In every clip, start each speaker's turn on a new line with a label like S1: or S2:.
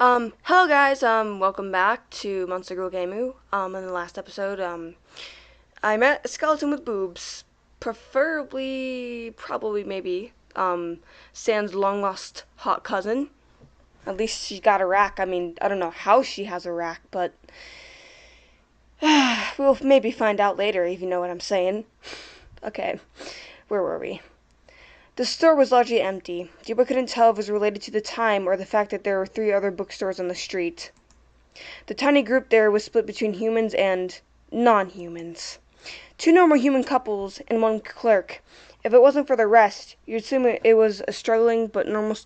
S1: Hello guys, welcome back to Monster Girl Gamu. In the last episode, I met a skeleton with boobs. Probably, maybe, Sans long lost hot cousin. At least she got a rack. I mean, I don't know how she has a rack, but we'll maybe find out later, if you know what I'm saying. Okay, where were we? The store was largely empty. Juba couldn't tell if it was related to the time or the fact that there were 3 other bookstores on the street. The tiny group there was split between humans and non-humans. 2 normal human couples and 1 clerk. If it wasn't for the rest, you'd assume it was a struggling but normal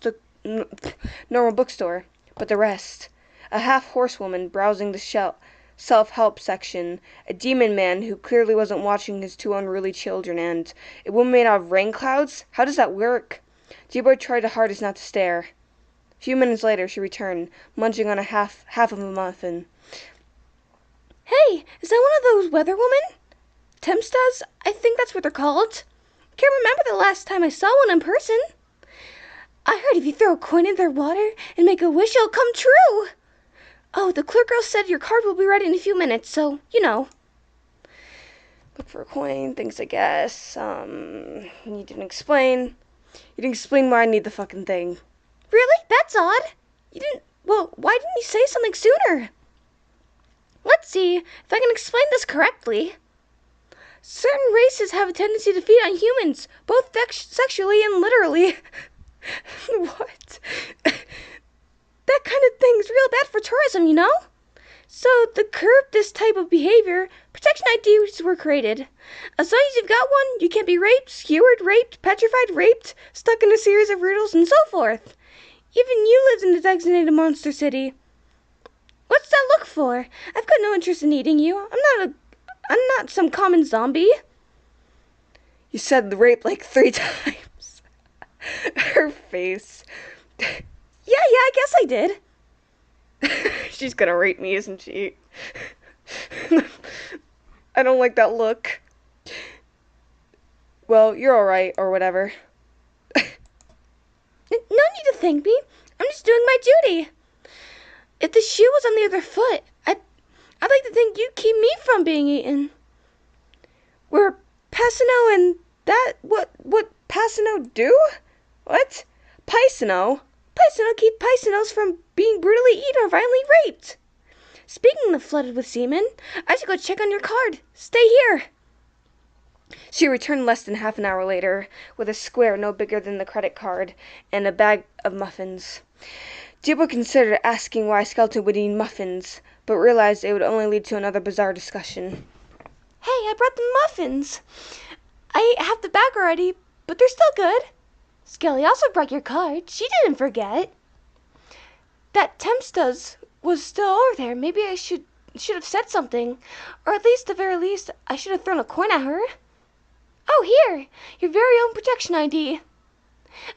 S1: bookstore. But the rest. A half-horsewoman browsing the self-help section, a demon man who clearly wasn't watching his 2 unruly children, and a woman made out of rain clouds? How does that work? G-Boy tried his hardest not to stare. A few minutes later, she returned, munching on a half of a muffin.
S2: Hey, is that one of those weather women? Tempstas? I think that's what they're called. Can't remember the last time I saw one in person. I heard if you throw a coin in their water and make a wish, it'll come true. Oh, the clerk girl said your card will be ready in a few minutes, so, you know.
S1: Look for a coin, things I guess. You didn't explain. You didn't explain why I need the fucking thing.
S2: Really? That's odd. Why didn't you say something sooner? Let's see if I can explain this correctly. Certain races have a tendency to feed on humans, both sexually and literally.
S1: What?
S2: That kind of thing's real bad for tourism, you know? So, to curb this type of behavior, protection IDs were created. As long as you've got one, you can't be raped, skewered, raped, petrified, raped, stuck in a series of riddles, and so forth. Even you lived in the designated monster city. What's that look for? I've got no interest in eating you. I'm not some common zombie.
S1: You said the rape like 3 times. Her face.
S2: Yeah, I guess I did.
S1: She's gonna rape me, isn't she? I don't like that look. Well, you're alright, or whatever.
S2: No need to thank me. I'm just doing my duty. If the shoe was on the other foot, I'd like to think you'd keep me from being eaten.
S1: Were Pacino and that what Pacino do? What? Pacino?
S2: Pacino keep Pacinos from being brutally eaten or violently raped. Speaking of flooded with semen, I should go check on your card. Stay here.
S1: She returned less than half an hour later, with a square no bigger than the credit card, and a bag of muffins. Jibo considered asking why a skeleton would eat muffins, but realized it would only lead to another bizarre discussion.
S2: Hey, I brought the muffins. I have the bag already, but they're still good. Skelly also brought your card. She didn't forget. That Tempstas was still over there. Maybe I should have said something. Or at the very least, I should have thrown a coin at her. Oh, here! Your very own protection ID.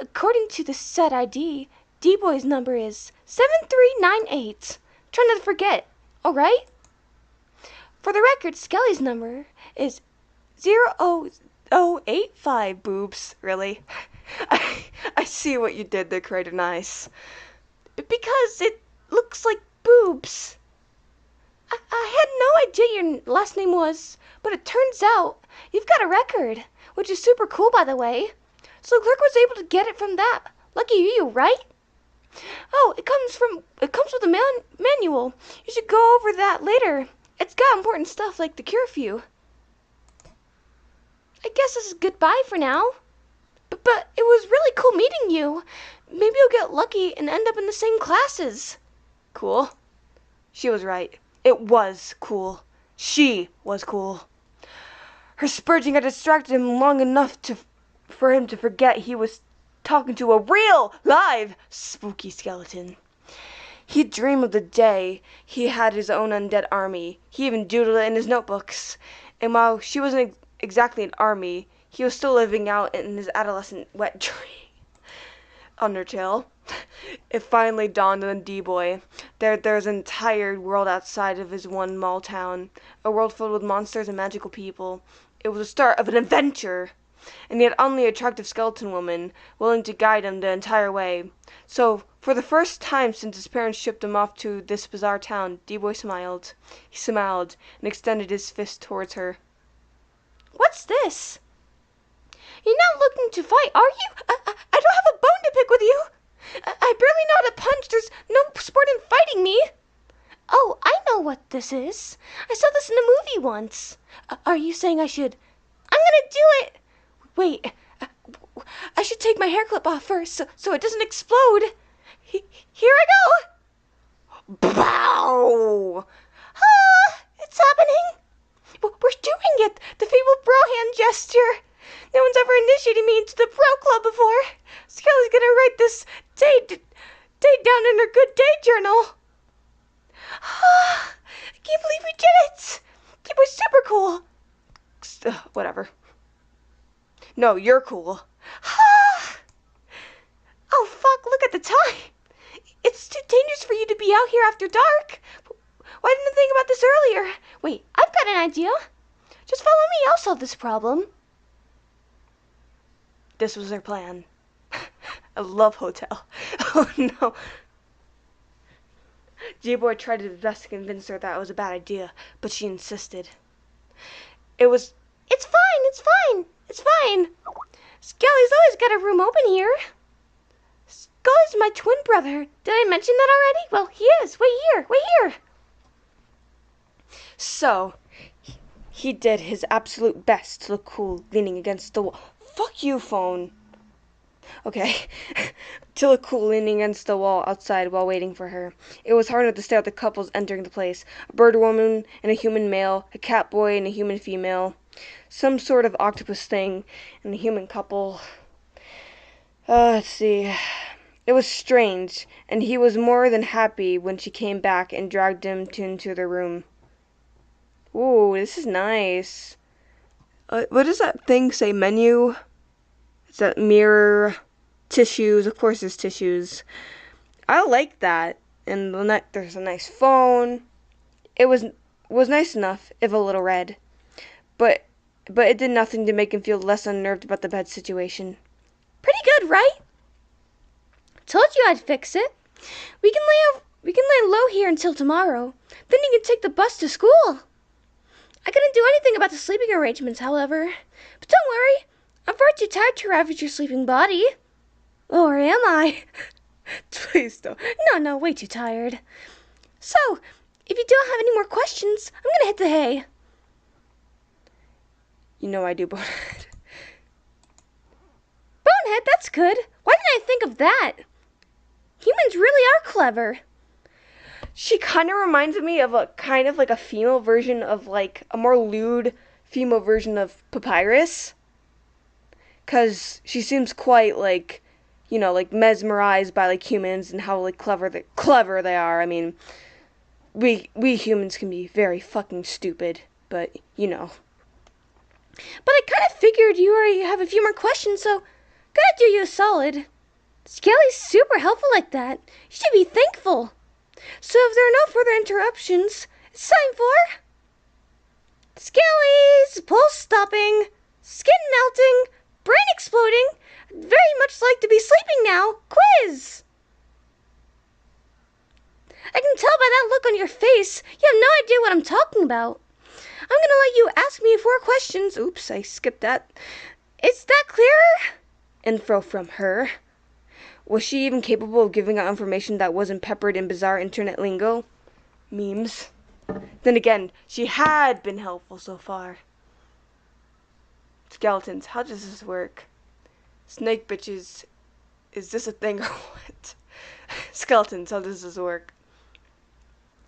S2: According to the set ID, D-Boy's number is 7398. Try not to forget, alright? For the record, Skelly's number is
S1: 00085, boobs. Really? I see what you did there, Creative Nice.
S2: Because it looks like boobs. I had no idea your last name was, but it turns out you've got a record, which is super cool, by the way. So the clerk was able to get it from that. Lucky you, right? Oh, it comes with a manual. You should go over that later. It's got important stuff like the curfew. I guess this is goodbye for now. But it was really cool meeting you. Maybe you'll get lucky and end up in the same classes.
S1: Cool? She was right. It was cool. She was cool. Her spurging had distracted him long enough for him to forget he was talking to a real, live, spooky skeleton. He'd dream of the day he had his own undead army. He even doodled it in his notebooks. And while she wasn't exactly an army, he was still living out in his adolescent wet dream. Undertale. It finally dawned on D-Boy. There's an entire world outside of his one mall town. A world filled with monsters and magical people. It was the start of an adventure. and yet only an attractive skeleton woman, willing to guide him the entire way. So, for the first time since his parents shipped him off to this bizarre town, D-Boy smiled. He smiled and extended his fist towards her.
S2: What's this? You're not looking to fight, are you? I don't have a bone to pick with you. I barely know how to punch. There's no sport in fighting me. Oh, I know what this is. I saw this in a movie once. Are you saying I should? I'm gonna do it. Wait, I should take my hair clip off first so it doesn't explode. Here I go.
S1: Bow!
S2: Ah, it's happening. We're doing it. The fabled bro hand gesture. No one's ever initiated me into the bro club before. Skelly's gonna write this date down in her good day journal. I can't believe we did it. It was super cool.
S1: Whatever. No, you're cool.
S2: Oh, fuck, look at the time. It's too dangerous for you to be out here after dark. Why didn't I think about this earlier? Wait, I've got an idea. Just follow me, I'll solve this problem.
S1: This was their plan. A love hotel. Oh no. J-Boy tried his best to convince her that it was a bad idea, but she insisted. It's
S2: fine. Skelly's always got a room open here. Skelly's my twin brother. Did I mention that already? Well, he is. Wait here.
S1: So, he did his absolute best to look cool, leaning against the wall. Fuck you, phone. Okay. To look cool, leaning against the wall outside while waiting for her. It was hard not to stare at the couples entering the place. A bird woman and a human male, a cat boy and a human female, some sort of octopus thing, and a human couple. Let's see. It was strange, and he was more than happy when she came back and dragged him into their room. Ooh, this is nice. What does that thing say? Menu? Is that mirror? Tissues? Of course there's tissues. I like that. And there's a nice phone. It was nice enough, if a little red. But it did nothing to make him feel less unnerved about the bed situation.
S2: Pretty good, right? Told you I'd fix it. We can lay low here until tomorrow. Then you can take the bus to school. I couldn't do anything about the sleeping arrangements, however. But don't worry, I'm far too tired to ravage your sleeping body. Or am I?
S1: Please don't.
S2: No, way too tired. So, if you don't have any more questions, I'm gonna hit the hay.
S1: You know I do, Bonehead.
S2: Bonehead, that's good. Why didn't I think of that? Humans really are clever.
S1: She kind of reminds me of a kind of like a female version of like a more lewd female version of Papyrus. 'Cause she seems quite like, you know, like mesmerized by like humans and how like clever they are. I mean, we humans can be very fucking stupid, but you know.
S2: But I kind of figured you already have a few more questions, so gotta do you a solid. Skelly's super helpful like that. You should be thankful. So if there are no further interruptions, it's time for Skelly's pulse stopping, skin melting, brain exploding, very much like to be sleeping now, quiz. I can tell by that look on your face, you have no idea what I'm talking about. I'm gonna let you ask me 4 questions.
S1: Oops, I skipped that.
S2: Is that clearer?
S1: Info from her. Was she even capable of giving out information that wasn't peppered in bizarre internet lingo? Memes. Then again, she had been helpful so far. Skeletons, how does this work? Snake bitches, is this a thing or what? Skeletons, how does this work?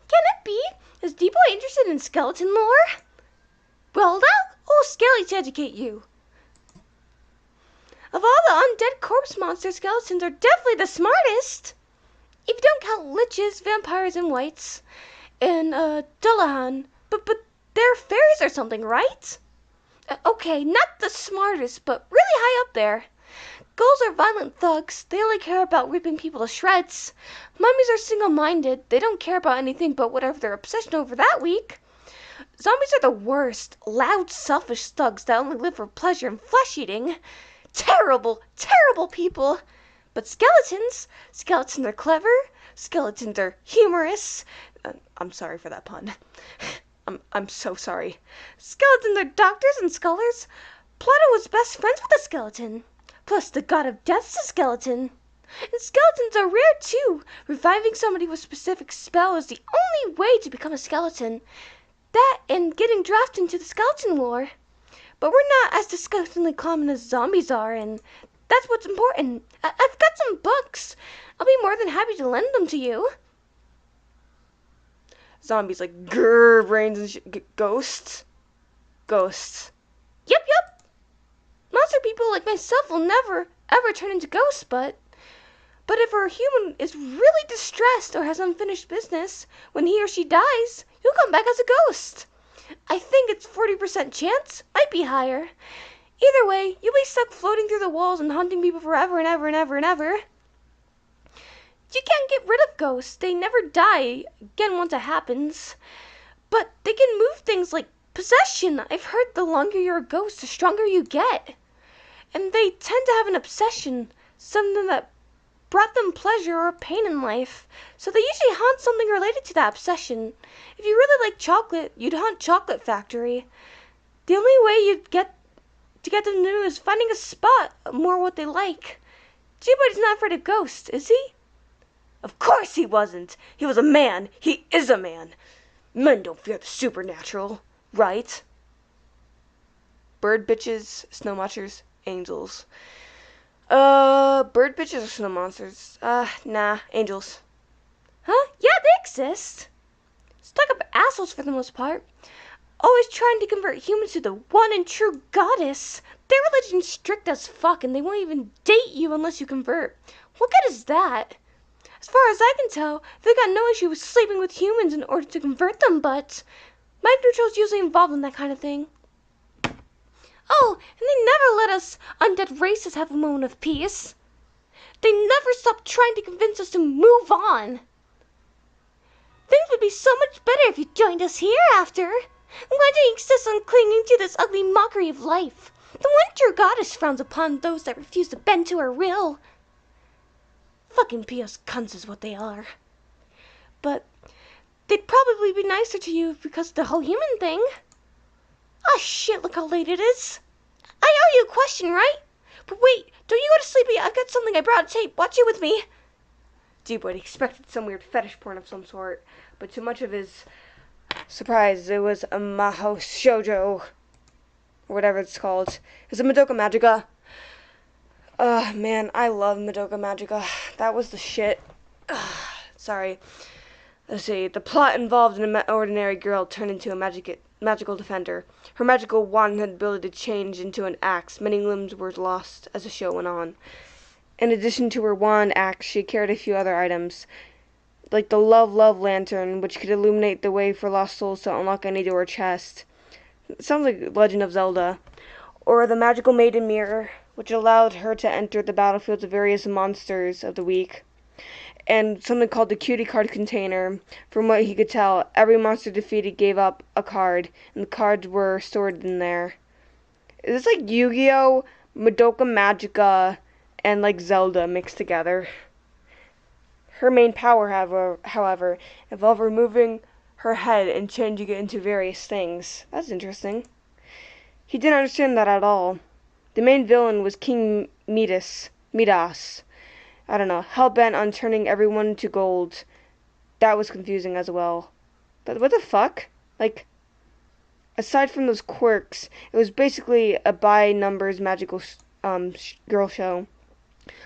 S2: Can it be? Is D-Boy interested in skeleton lore? Well, I'll Skelly to educate you. Of all the undead corpse monster, skeletons are definitely the smartest. If you don't count liches, vampires, and wights, and Dullahan, but they're fairies or something, right? Okay, not the smartest, but really high up there. Ghouls are violent thugs. They only care about ripping people to shreds. Mummies are single-minded. They don't care about anything but whatever their obsession over that week. Zombies are the worst, loud, selfish thugs that only live for pleasure and flesh eating. Terrible, terrible people. But skeletons are clever. Skeletons are humorous. I'm sorry for that pun. I'm so sorry. Skeletons are doctors and scholars. Plato was best friends with a skeleton. Plus, the god of death's a skeleton. And skeletons are rare too. Reviving somebody with a specific spell is the only way to become a skeleton. That and getting drafted into the skeleton lore. But we're not as disgustingly common as zombies are, and that's what's important. I've got some books. I'll be more than happy to lend them to you.
S1: Zombies like grrr brains and ghosts. Ghosts.
S2: Yep. Monster people like myself will never, ever turn into ghosts, but if a human is really distressed or has unfinished business, when he or she dies, you'll come back as a ghost. I think it's 40% chance, might be higher. Either way, you'll be stuck floating through the walls and haunting people forever and ever and ever and ever. You can't get rid of ghosts. They never die, again once it happens. But they can move things like possession. I've heard the longer you're a ghost, the stronger you get. And they tend to have an obsession, something that brought them pleasure or pain in life. So they usually haunt something related to that obsession. If you really like chocolate, you'd haunt Chocolate Factory. The only way you'd get to get them to do is finding a spot more what they like. G-Body's not afraid of ghosts, is he? Of course he wasn't. He was a man. He is a man. Men don't fear the supernatural, right? Bird bitches, snow monsters, angels. Bird bitches or snow monsters? Nah, angels. Huh? Yeah, they exist. Stuck-up assholes for the most part. Always trying to convert humans to the one and true goddess. Their religion's strict as fuck, and they won't even date you unless you convert. What good is that? As far as I can tell, they got no issue with sleeping with humans in order to convert them, but mind control's usually involved in that kind of thing. Oh, and they never let us undead races have a moment of peace. They never stop trying to convince us to move on. Things would be so much better if you joined us hereafter. Why do you insist on clinging to this ugly mockery of life? The one true goddess frowns upon those that refuse to bend to her will. Fucking pious cunts is what they are. But they'd probably be nicer to you because of the whole human thing. Ah, shit, look how late it is. I owe you a question, right? But wait, don't you go to sleep yet. I've got something I brought to tape. Watch it with me.
S1: D-Boy expected some weird fetish porn of some sort, but to much of his surprise, it was a Maho Shoujo, or whatever it's called. It was a Madoka Magica. Man, I love Madoka Magica. That was the shit. Sorry. Let's see. The plot involved an ordinary girl turned into a magical defender. Her magical wand had the ability to change into an axe. Many limbs were lost as the show went on. In addition to her wand axe, she carried a few other items, like the Love Lantern, which could illuminate the way for lost souls to unlock any door or chest. It sounds like Legend of Zelda. Or the Magical Maiden Mirror, which allowed her to enter the battlefields of various monsters of the week. And something called the Cutie Card Container. From what he could tell, every monster defeated gave up a card, and the cards were stored in there. Is this like Yu-Gi-Oh!, Madoka Magica, and like Zelda mixed together? Her main power, however, involved removing her head and changing it into various things. That's interesting. He didn't understand that at all. The main villain was King Midas. I don't know, hell-bent on turning everyone to gold. That was confusing as well. But what the fuck? Like, aside from those quirks, it was basically a by-numbers magical girl show.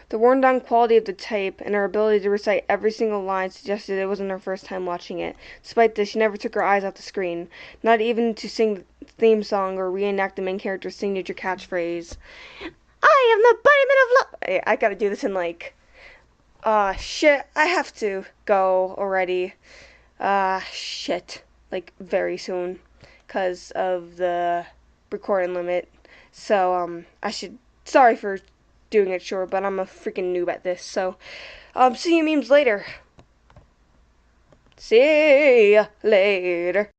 S1: The worn-down quality of the tape and her ability to recite every single line suggested it wasn't her first time watching it. Despite this, she never took her eyes off the screen, not even to sing the theme song or reenact the main character's signature catchphrase. I am the embodiment of love. I gotta do this in like... shit, I have to go already. Shit. Like, very soon. Because of the recording limit. So, sorry for doing it short, but I'm a freaking noob at this. So, see you memes later. See ya later.